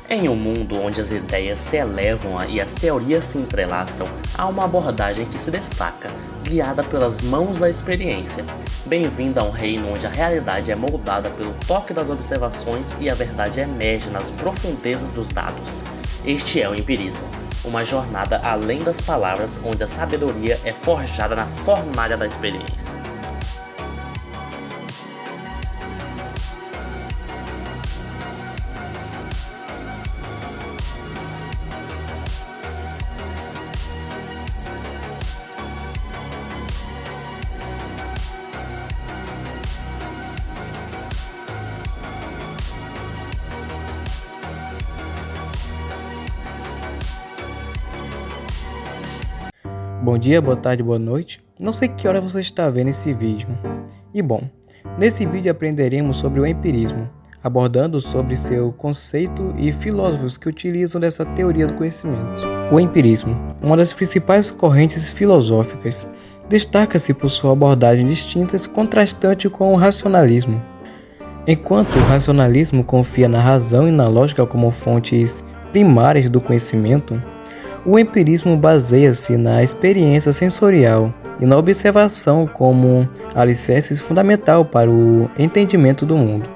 Em um mundo onde as ideias se elevam e as teorias se entrelaçam, há uma abordagem que se destaca, guiada pelas mãos da experiência. Bem-vindo a um reino onde a realidade é moldada pelo toque das observações e a verdade emerge nas profundezas dos dados. Este é o empirismo, uma jornada além das palavras onde a sabedoria é forjada na fornalha da experiência. Bom dia, boa tarde, boa noite. Não sei que hora você está vendo esse vídeo. E bom, nesse vídeo aprenderemos sobre o empirismo, abordando sobre seu conceito e filósofos que utilizam dessa teoria do conhecimento. O empirismo, uma das principais correntes filosóficas, destaca-se por sua abordagem distinta e contrastante com o racionalismo. Enquanto o racionalismo confia na razão e na lógica como fontes primárias do conhecimento, o empirismo baseia-se na experiência sensorial e na observação como alicerce fundamental para o entendimento do mundo.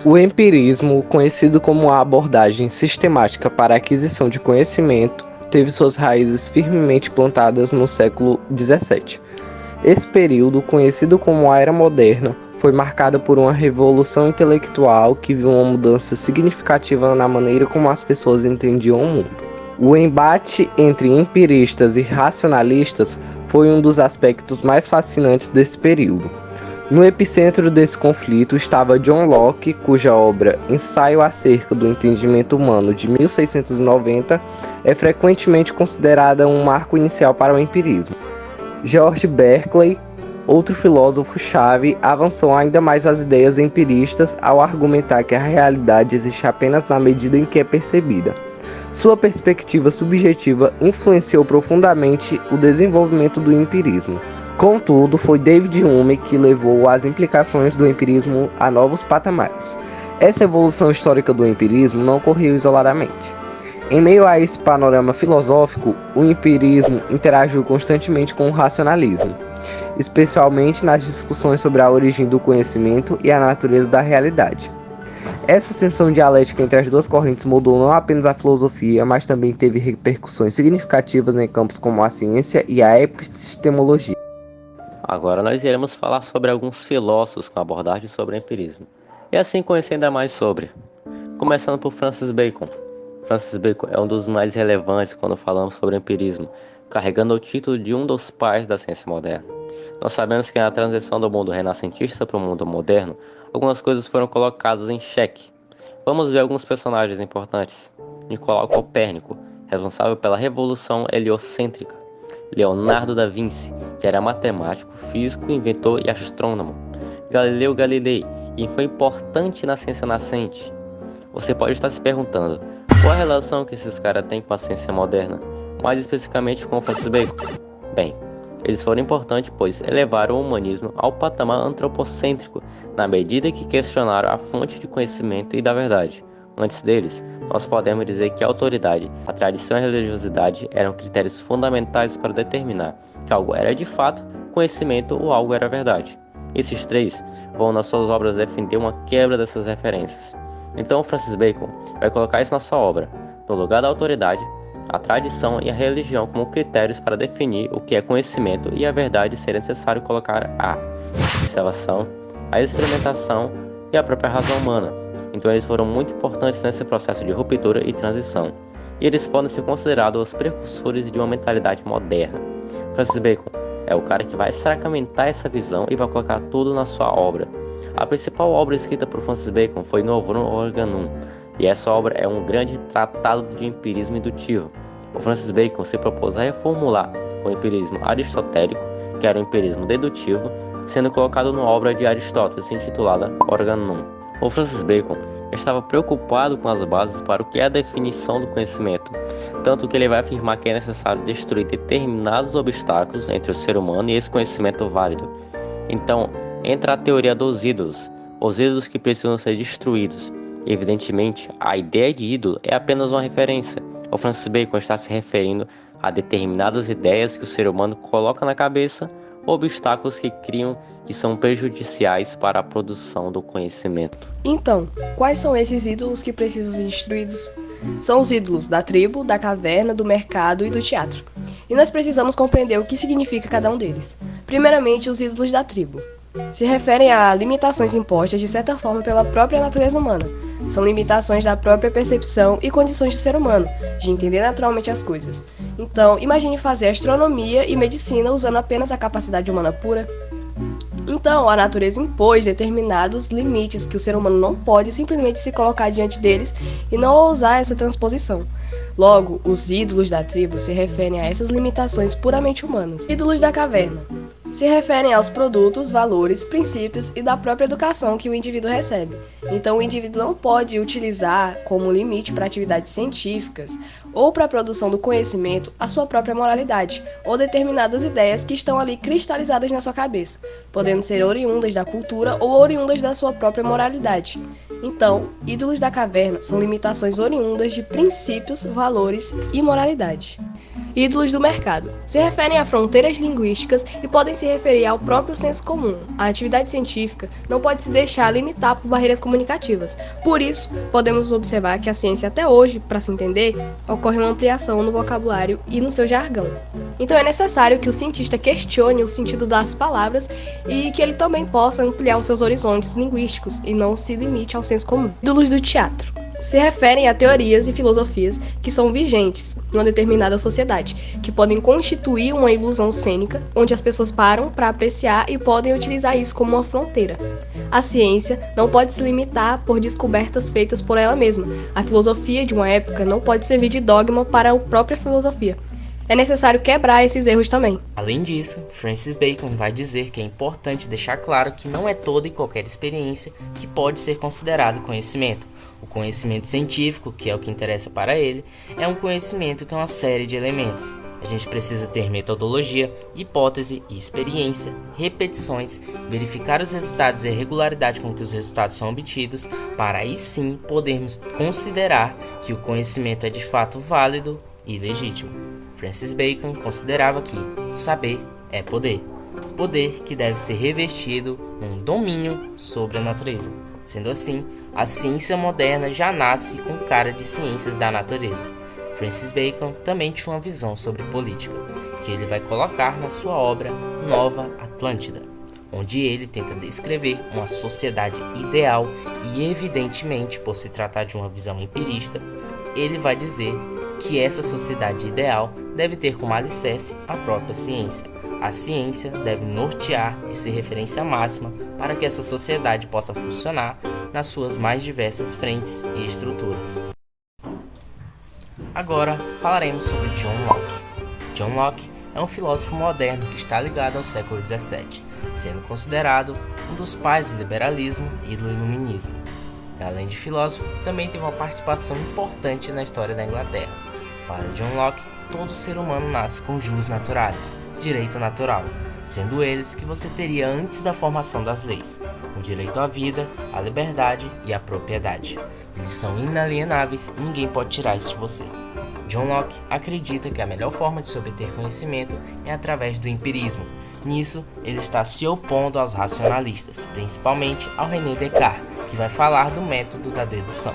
O empirismo, conhecido como a abordagem sistemática para a aquisição de conhecimento, teve suas raízes firmemente plantadas no século XVII. Esse período, conhecido como a Era Moderna, foi marcada por uma revolução intelectual que viu uma mudança significativa na maneira como as pessoas entendiam o mundo. O embate entre empiristas e racionalistas foi um dos aspectos mais fascinantes desse período. No epicentro desse conflito estava John Locke, cuja obra Ensaio acerca do Entendimento Humano, de 1690, é frequentemente considerada um marco inicial para o empirismo. George Berkeley, outro filósofo-chave, avançou ainda mais as ideias empiristas ao argumentar que a realidade existe apenas na medida em que é percebida. Sua perspectiva subjetiva influenciou profundamente o desenvolvimento do empirismo. Contudo, foi David Hume que levou as implicações do empirismo a novos patamares. Essa evolução histórica do empirismo não ocorreu isoladamente. Em meio a esse panorama filosófico, o empirismo interagiu constantemente com o racionalismo, especialmente nas discussões sobre a origem do conhecimento e a natureza da realidade. Essa tensão dialética entre as duas correntes mudou não apenas a filosofia, mas também teve repercussões significativas em campos como a ciência e a epistemologia. Agora nós iremos falar sobre alguns filósofos com abordagem sobre o empirismo, e assim conhecer ainda mais sobre. Começando por Francis Bacon. Francis Bacon é um dos mais relevantes quando falamos sobre o empirismo, carregando o título de um dos pais da ciência moderna. Nós sabemos que na transição do mundo renascentista para o mundo moderno, algumas coisas foram colocadas em xeque. Vamos ver alguns personagens importantes. Nicolau Copérnico, responsável pela revolução heliocêntrica. Leonardo da Vinci, que era matemático, físico, inventor e astrônomo. Galileu Galilei, quem foi importante na ciência nascente. Você pode estar se perguntando, qual a relação que esses caras têm com a ciência moderna? Mais especificamente com Francis Bacon? Bem, eles foram importantes pois elevaram o humanismo ao patamar antropocêntrico, na medida que questionaram a fonte de conhecimento e da verdade. Antes deles, nós podemos dizer que a autoridade, a tradição e a religiosidade eram critérios fundamentais para determinar que algo era de fato conhecimento ou algo era verdade. Esses três vão nas suas obras defender uma quebra dessas referências. Então Francis Bacon vai colocar isso na sua obra, no lugar da autoridade, a tradição e a religião como critérios para definir o que é conhecimento e a verdade seria necessário colocar a observação, a experimentação e a própria razão humana. Então eles foram muito importantes nesse processo de ruptura e transição, e eles podem ser considerados os precursores de uma mentalidade moderna. Francis Bacon é o cara que vai sacramentar essa visão e vai colocar tudo na sua obra. A principal obra escrita por Francis Bacon foi Novum Organum, e essa obra é um grande tratado de empirismo indutivo. O Francis Bacon se propôs a reformular o empirismo aristotélico, que era o empirismo dedutivo, sendo colocado na obra de Aristóteles intitulada Organum. O Francis Bacon estava preocupado com as bases para o que é a definição do conhecimento, tanto que ele vai afirmar que é necessário destruir determinados obstáculos entre o ser humano e esse conhecimento válido. Então, entra a teoria dos ídolos, os ídolos que precisam ser destruídos. Evidentemente, a ideia de ídolo é apenas uma referência. O Francis Bacon está se referindo a determinadas ideias que o ser humano coloca na cabeça, obstáculos que criam que são prejudiciais para a produção do conhecimento. Então, quais são esses ídolos que precisam ser destruídos? São os ídolos da tribo, da caverna, do mercado e do teatro. E nós precisamos compreender o que significa cada um deles. Primeiramente, os ídolos da tribo. Se referem a limitações impostas de certa forma pela própria natureza humana. São limitações da própria percepção e condições do ser humano, de entender naturalmente as coisas. Então, imagine fazer astronomia e medicina usando apenas a capacidade humana pura. Então, a natureza impôs determinados limites que o ser humano não pode simplesmente se colocar diante deles e não ousar essa transposição. Logo, os ídolos da tribo se referem a essas limitações puramente humanas. Ídolos da caverna se referem aos produtos, valores, princípios e da própria educação que o indivíduo recebe. Então, o indivíduo não pode utilizar como limite para atividades científicas ou para a produção do conhecimento a sua própria moralidade ou determinadas ideias que estão ali cristalizadas na sua cabeça, podendo ser oriundas da cultura ou oriundas da sua própria moralidade. Então, ídolos da caverna são limitações oriundas de princípios, valores e moralidade. Ídolos do mercado se referem a fronteiras linguísticas e podem se referir ao próprio senso comum. A atividade científica não pode se deixar limitar por barreiras comunicativas. Por isso, podemos observar que a ciência até hoje, para se entender, ocorre uma ampliação no vocabulário e no seu jargão. Então é necessário que o cientista questione o sentido das palavras e que ele também possa ampliar os seus horizontes linguísticos e não se limite ao senso comum. Ídolos do teatro se referem a teorias e filosofias que são vigentes em uma determinada sociedade, que podem constituir uma ilusão cênica, onde as pessoas param para apreciar e podem utilizar isso como uma fronteira. A ciência não pode se limitar por descobertas feitas por ela mesma. A filosofia de uma época não pode servir de dogma para a própria filosofia. É necessário quebrar esses erros também. Além disso, Francis Bacon vai dizer que é importante deixar claro que não é toda e qualquer experiência que pode ser considerado conhecimento. O conhecimento científico, que é o que interessa para ele, é um conhecimento que é uma série de elementos. A gente precisa ter metodologia, hipótese e experiência, repetições, verificar os resultados e a regularidade com que os resultados são obtidos, para aí sim podermos considerar que o conhecimento é de fato válido e legítimo. Francis Bacon considerava que saber é poder. Poder que deve ser revestido num domínio sobre a natureza. Sendo assim, a ciência moderna já nasce com cara de ciências da natureza. Francis Bacon também tinha uma visão sobre política, que ele vai colocar na sua obra Nova Atlântida, onde ele tenta descrever uma sociedade ideal e, evidentemente, por se tratar de uma visão empirista, ele vai dizer que essa sociedade ideal deve ter como alicerce a própria ciência. A ciência deve nortear e ser referência máxima para que essa sociedade possa funcionar nas suas mais diversas frentes e estruturas. Agora falaremos sobre John Locke. John Locke é um filósofo moderno que está ligado ao século XVII, sendo considerado um dos pais do liberalismo e do iluminismo. Além de filósofo, também teve uma participação importante na história da Inglaterra. Para John Locke, todo ser humano nasce com jus naturais, direito natural, sendo eles que você teria antes da formação das leis, o direito à vida, à liberdade e à propriedade. Eles são inalienáveis e ninguém pode tirar isso de você. John Locke acredita que a melhor forma de se obter conhecimento é através do empirismo. Nisso, ele está se opondo aos racionalistas, principalmente ao René Descartes, que vai falar do método da dedução.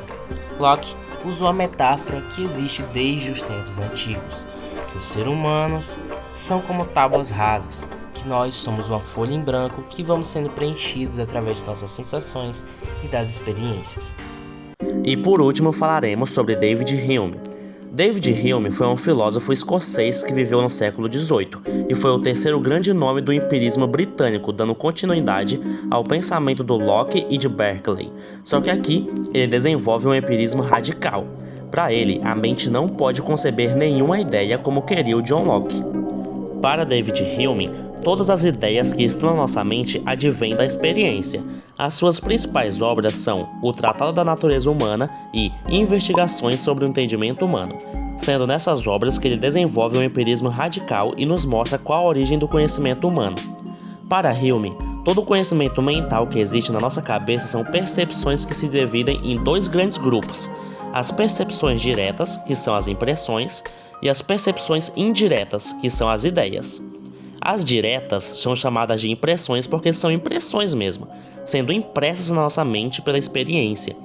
Locke usou a metáfora que existe desde os tempos antigos, que os seres humanos são como tábuas rasas, que nós somos uma folha em branco que vamos sendo preenchidos através de nossas sensações e das experiências. E por último falaremos sobre David Hume. David Hume foi um filósofo escocês que viveu no século XVIII e foi o terceiro grande nome do empirismo britânico, dando continuidade ao pensamento do Locke e de Berkeley. Só que aqui ele desenvolve um empirismo radical. Para ele, a mente não pode conceber nenhuma ideia como queria o John Locke. Para David Hume, todas as ideias que estão na nossa mente advêm da experiência. As suas principais obras são O Tratado da Natureza Humana e Investigações sobre o Entendimento Humano, sendo nessas obras que ele desenvolve um empirismo radical e nos mostra qual a origem do conhecimento humano. Para Hume, Todo conhecimento mental que existe na nossa cabeça são percepções que se dividem em dois grandes grupos: as percepções diretas, que são as impressões, e as percepções indiretas, que são as ideias. As diretas são chamadas de impressões porque são impressões mesmo, sendo impressas na nossa mente pela experiência.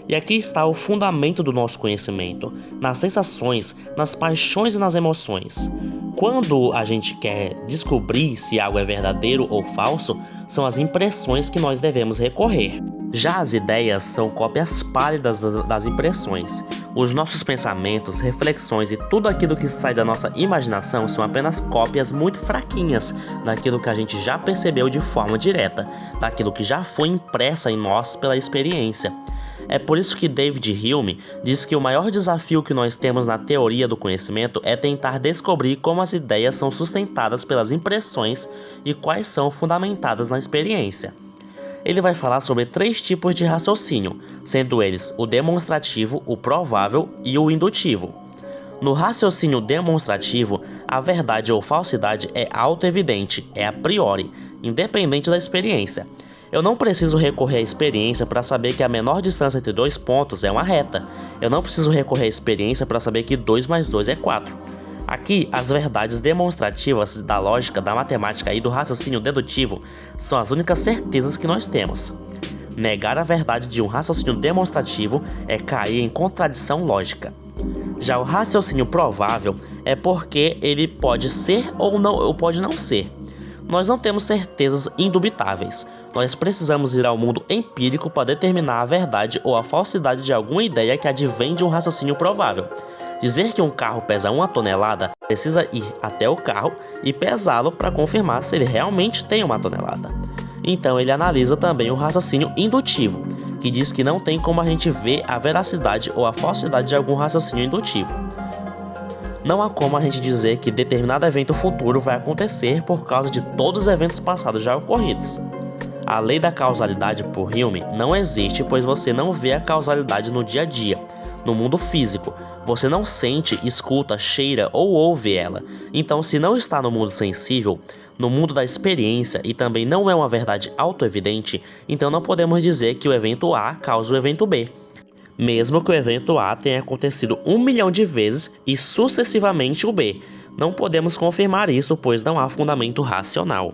E aqui está o fundamento do nosso conhecimento, nas sensações, nas paixões e nas emoções. Quando a gente quer descobrir se algo é verdadeiro ou falso, são as impressões que nós devemos recorrer. Já as ideias são cópias pálidas das impressões. Os nossos pensamentos, reflexões e tudo aquilo que sai da nossa imaginação são apenas cópias muito fraquinhas daquilo que a gente já percebeu de forma direta, daquilo que já foi impressa em nós pela experiência. É por isso que David Hume diz que o maior desafio que nós temos na teoria do conhecimento é tentar descobrir como as ideias são sustentadas pelas impressões e quais são fundamentadas na experiência. Ele vai falar sobre 3 tipos de raciocínio, sendo eles o demonstrativo, o provável e o indutivo. No raciocínio demonstrativo, a verdade ou falsidade é auto-evidente, é a priori, independente da experiência. Eu não preciso recorrer à experiência para saber que a menor distância entre 2 pontos é uma reta. Eu não preciso recorrer à experiência para saber que 2 mais 2 é 4. Aqui, as verdades demonstrativas da lógica, da matemática e do raciocínio dedutivo são as únicas certezas que nós temos. Negar a verdade de um raciocínio demonstrativo é cair em contradição lógica. Já o raciocínio provável é porque ele pode ser ou pode não ser. Nós não temos certezas indubitáveis. Nós precisamos ir ao mundo empírico para determinar a verdade ou a falsidade de alguma ideia que advém de um raciocínio provável. Dizer que um carro pesa 1 tonelada, precisa ir até o carro e pesá-lo para confirmar se ele realmente tem 1 tonelada. Então ele analisa também o raciocínio indutivo, que diz que não tem como a gente ver a veracidade ou a falsidade de algum raciocínio indutivo. Não há como a gente dizer que determinado evento futuro vai acontecer por causa de todos os eventos passados já ocorridos. A lei da causalidade por Hume não existe, pois você não vê a causalidade no dia a dia, no mundo físico. Você não sente, escuta, cheira ou ouve ela. Então, se não está no mundo sensível, no mundo da experiência e também não é uma verdade auto-evidente, então não podemos dizer que o evento A causa o evento B. Mesmo que o evento A tenha acontecido 1 milhão de vezes e sucessivamente o B. Não podemos confirmar isso, pois não há fundamento racional.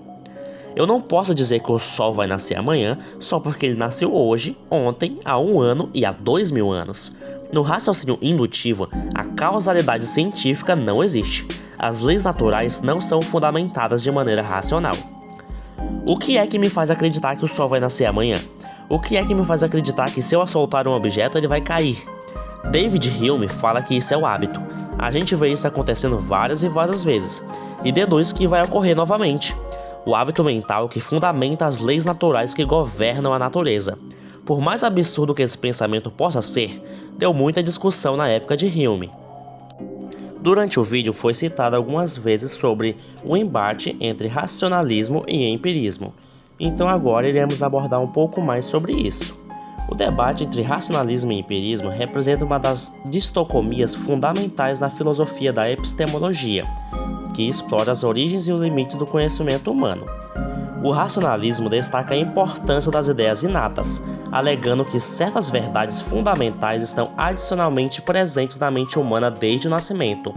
Eu não posso dizer que o Sol vai nascer amanhã só porque ele nasceu hoje, ontem, há 1 ano e há 2.000 anos. No raciocínio indutivo, a causalidade científica não existe. As leis naturais não são fundamentadas de maneira racional. O que é que me faz acreditar que o Sol vai nascer amanhã? O que é que me faz acreditar que se eu soltar um objeto ele vai cair? David Hume fala que isso é o hábito. A gente vê isso acontecendo várias e várias vezes, e deduz que vai ocorrer novamente. O hábito mental que fundamenta as leis naturais que governam a natureza. Por mais absurdo que esse pensamento possa ser, deu muita discussão na época de Hume. Durante o vídeo foi citado algumas vezes sobre o embate entre racionalismo e empirismo. Então agora iremos abordar um pouco mais sobre isso. O debate entre racionalismo e empirismo representa uma das distocomias fundamentais na filosofia da epistemologia, que explora as origens e os limites do conhecimento humano. O racionalismo destaca a importância das ideias inatas, alegando que certas verdades fundamentais estão adicionalmente presentes na mente humana desde o nascimento.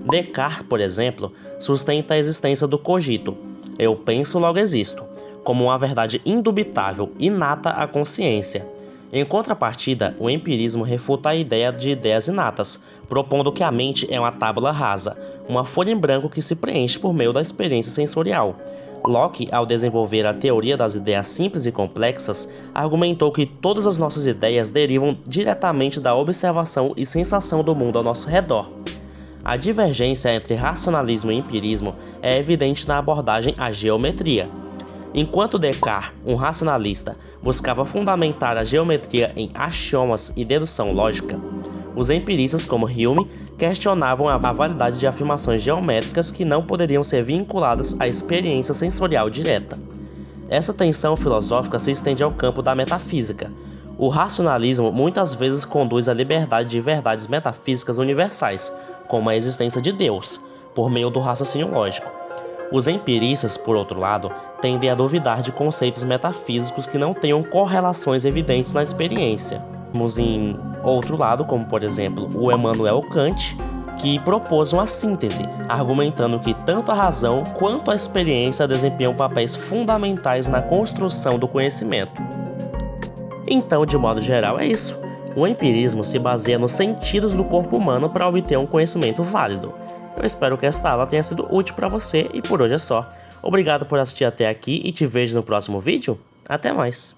Descartes, por exemplo, sustenta a existência do cogito, eu penso, logo existo, como uma verdade indubitável, inata à consciência. Em contrapartida, o empirismo refuta a ideia de ideias inatas, propondo que a mente é uma tábula rasa, uma folha em branco que se preenche por meio da experiência sensorial. Locke, ao desenvolver a teoria das ideias simples e complexas, argumentou que todas as nossas ideias derivam diretamente da observação e sensação do mundo ao nosso redor. A divergência entre racionalismo e empirismo é evidente na abordagem à geometria. Enquanto Descartes, um racionalista, buscava fundamentar a geometria em axiomas e dedução lógica, os empiristas como Hume questionavam a validade de afirmações geométricas que não poderiam ser vinculadas à experiência sensorial direta. Essa tensão filosófica se estende ao campo da metafísica. O racionalismo muitas vezes conduz à liberdade de verdades metafísicas universais, como a existência de Deus, por meio do raciocínio lógico. Os empiristas, por outro lado, tendem a duvidar de conceitos metafísicos que não tenham correlações evidentes na experiência. Temos em outro lado, como por exemplo o Immanuel Kant, que propôs uma síntese, argumentando que tanto a razão quanto a experiência desempenham papéis fundamentais na construção do conhecimento. Então, de modo geral, é isso. O empirismo se baseia nos sentidos do corpo humano para obter um conhecimento válido. Eu espero que esta aula tenha sido útil para você e por hoje é só. Obrigado por assistir até aqui e te vejo no próximo vídeo. Até mais!